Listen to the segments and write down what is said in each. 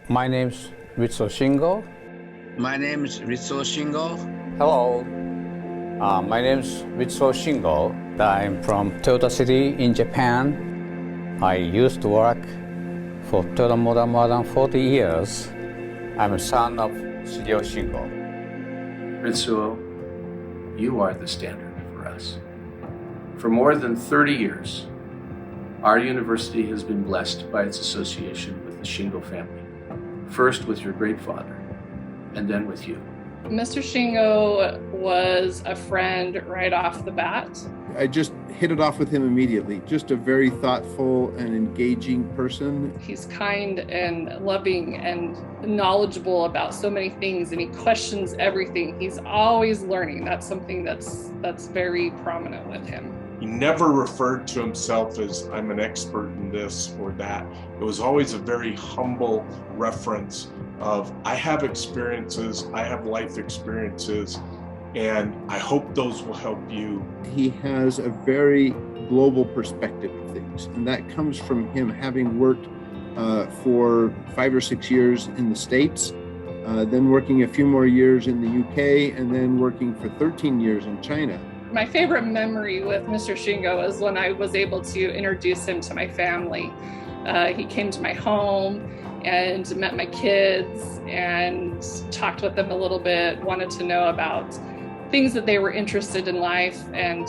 My name's Ritsuo Shingo. My name is Ritsuo Shingo. Hello. My name's Ritsuo Shingo. I'm from Toyota City in Japan. I used to work for Toyota more than 40 years. I'm a son of Shigeo Shingo. Ritsuo, you are the standard for us. For more than 30 years, our university has been blessed by its association with the Shingo family, first with your great father, and then with you. Mr. Shingo was a friend right off the bat. I just hit it off with him immediately. Just a very thoughtful and engaging person. He's kind and loving and knowledgeable about so many things, and he questions everything. He's always learning. That's something that's very prominent with him. He never referred to himself as I'm an expert in this or that. It was always a very humble reference of I have experiences, I have life experiences, and I hope those will help you. He has a very global perspective of things, and that comes from him having worked for 5 or 6 years in the States, then working a few more years in the UK, and then working for 13 years in China. My favorite memory with Mr. Shingo is when I was able to introduce him to my family. He came to my home and met my kids and talked with them a little bit, wanted to know about things that they were interested in life. And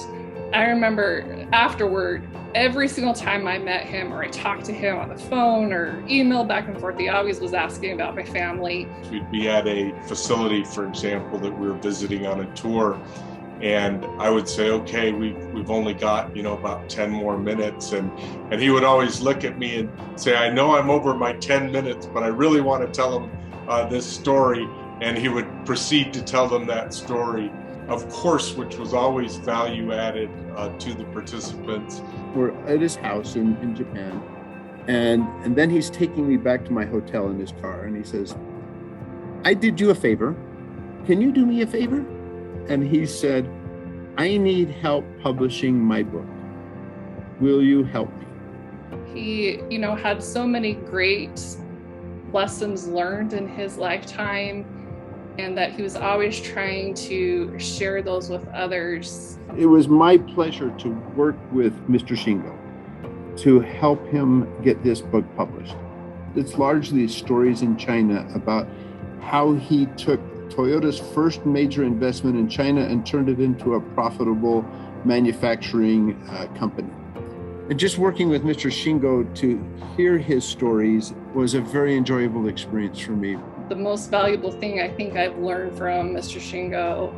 I remember afterward, every single time I met him or I talked to him on the phone or emailed back and forth, he always was asking about my family. We'd be at a facility, for example, that we were visiting on a tour, and I would say, okay, we've only got, about 10 more minutes. And he would always look at me and say, I know I'm over my 10 minutes, but I really want to tell him this story. And he would proceed to tell them that story, of course, which was always value added to the participants. We're at his house in Japan. And then he's taking me back to my hotel in his car. And he says, I did you a favor. Can you do me a favor? And he said, I need help publishing my book. Will you help me? He, had so many great lessons learned in his lifetime, and that he was always trying to share those with others. It was my pleasure to work with Mr. Shingo to help him get this book published. It's largely stories in China about how he took Toyota's first major investment in China and turned it into a profitable manufacturing company. And just working with Mr. Shingo to hear his stories was a very enjoyable experience for me. The most valuable thing I think I've learned from Mr. Shingo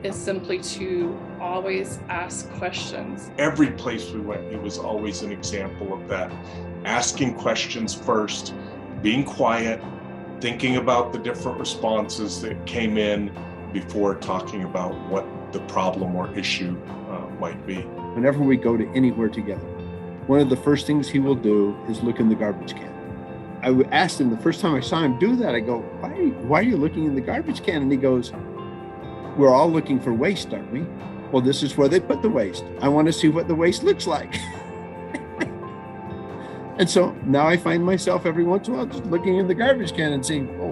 is simply to always ask questions. Every place we went, he was always an example of that. Asking questions first, being quiet, thinking about the different responses that came in before talking about what the problem or issue might be. Whenever we go to anywhere together, one of the first things he will do is look in the garbage can. I asked him the first time I saw him do that, I go, why are you looking in the garbage can? And he goes, we're all looking for waste, aren't we? Well, this is where they put the waste. I want to see what the waste looks like. And so now I find myself every once in a while just looking in the garbage can and saying, oh,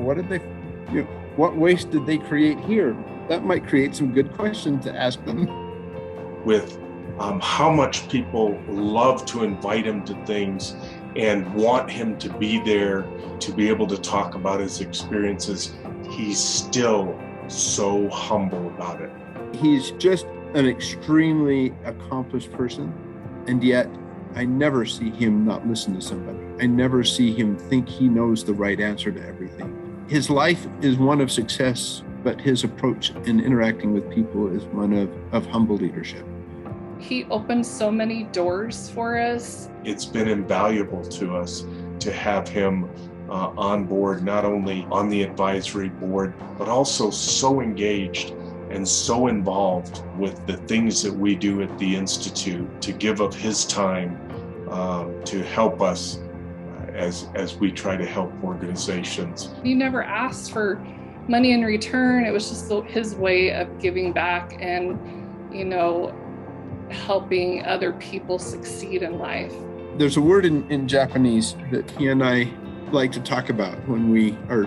what waste did they create here? That might create some good questions to ask them. With how much people love to invite him to things and want him to be there to be able to talk about his experiences, he's still so humble about it. He's just an extremely accomplished person, and yet I never see him not listen to somebody. I never see him think he knows the right answer to everything. His life is one of success, but his approach in interacting with people is one of humble leadership. He opened so many doors for us. It's been invaluable to us to have him on board, not only on the advisory board, but also so engaged and so involved with the things that we do at the Institute, to give of his time to help us as we try to help organizations. He never asked for money in return. It was just his way of giving back and, helping other people succeed in life. There's a word in Japanese that he and I like to talk about when we are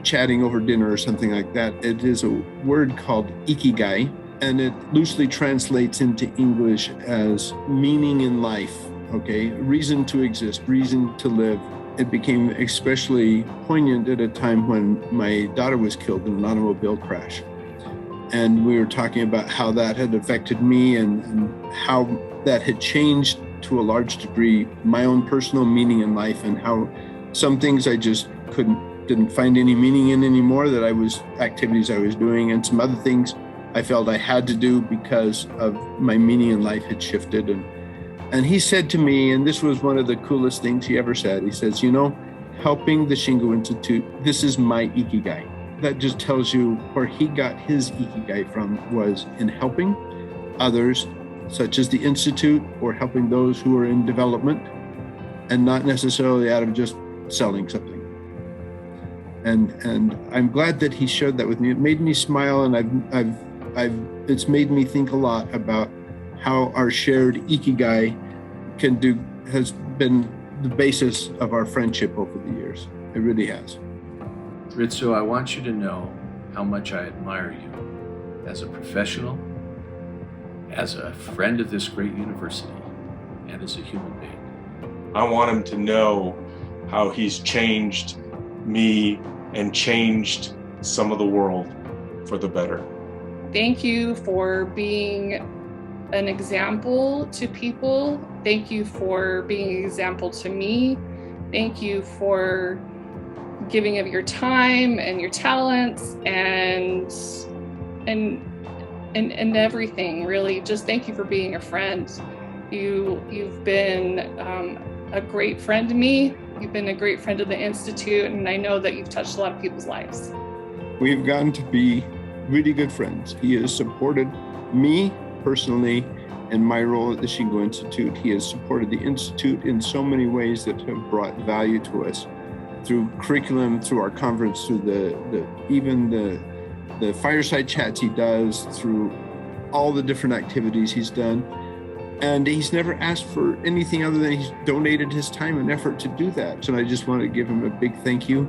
chatting over dinner or something like that. It is a word called ikigai, and it loosely translates into English as meaning in life, okay? Reason to exist, reason to live. It became especially poignant at a time when my daughter was killed in an automobile crash. And we were talking about how that had affected me and how that had changed to a large degree my own personal meaning in life, and how some things I just didn't find any meaning in anymore, that activities I was doing, and some other things I felt I had to do because of my meaning in life had shifted. And he said to me, and this was one of the coolest things he ever said, he says, helping the Shingo Institute, this is my ikigai. That just tells you where he got his ikigai from, was in helping others, such as the Institute, or helping those who are in development, and not necessarily out of just selling something. And I'm glad that he shared that with me. It made me smile, and it's made me think a lot about how our shared ikigai has been the basis of our friendship over the years. It really has. Ritsuo, I want you to know how much I admire you as a professional, as a friend of this great university, and as a human being. I want him to know how he's changed me and changed some of the world for the better. Thank you for being an example to people. Thank you for being an example to me. Thank you for giving of your time and your talents and everything, really. Just thank you for being a friend. You've been a great friend to me. You've been a great friend of the Institute, and I know that you've touched a lot of people's lives. We've gotten to be really good friends. He has supported me personally in my role at the Shingo Institute. He has supported the Institute in so many ways that have brought value to us, through curriculum, through our conference, through the fireside chats he does, through all the different activities he's done. And he's never asked for anything other than he's donated his time and effort to do that. So I just want to give him a big thank you.